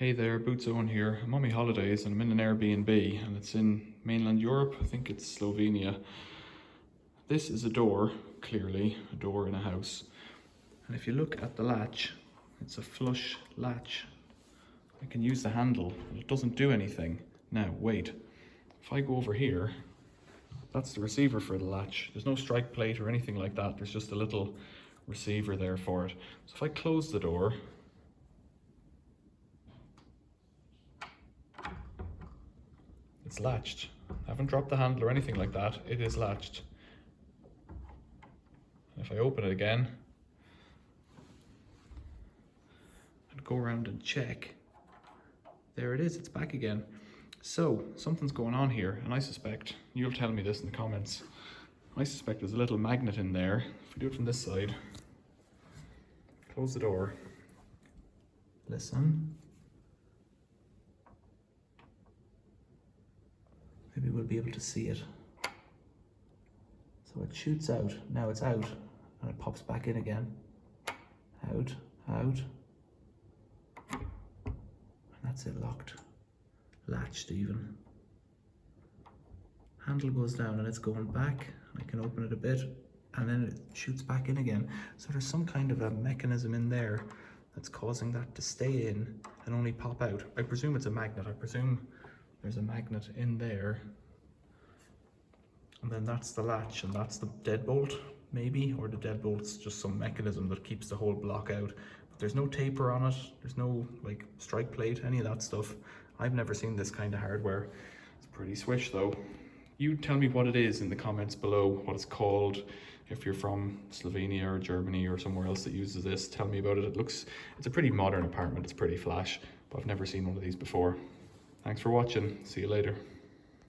Hey there, Boots Owen here. I'm on my holidays and I'm in an Airbnb and it's in mainland Europe. I think it's Slovenia. This is a door, clearly a door in a house. And if you look at the latch, it's a flush latch. I can use the handle, but it doesn't do anything. Now, wait. If I go over here, that's the receiver for the latch. There's no strike plate or anything like that. There's just a little receiver there for it. So if I close the door, it's latched. I haven't dropped the handle or anything like that. It is latched. And if I open it again and go around and check, there it is, it's back again. So something's going on here, and I suspect, you'll tell me this in the comments, I suspect there's a little magnet in there. If we do it from this side, close the door, listen. Maybe we'll be able to see it. So it shoots out. Now it's out and it pops back in again. Out, out. And that's it, locked. Latched even. Handle goes down and it's going back. I can open it a bit and then it shoots back in again. So there's some kind of a mechanism in there that's causing that to stay in and only pop out. I presume it's a magnet. I presume there's a magnet in there, and then that's the latch, and that's the deadbolt, maybe, or the deadbolt's just some mechanism that keeps the whole block out. But there's no taper on it, there's no like strike plate, any of that stuff. I've never seen this kind of hardware. It's pretty swish though. You tell me what it is in the comments below, what it's called. If you're from Slovenia or Germany or somewhere else that uses this, tell me about it. It's a pretty modern apartment, it's pretty flash, but I've never seen one of these before. Thanks for watching. See you later.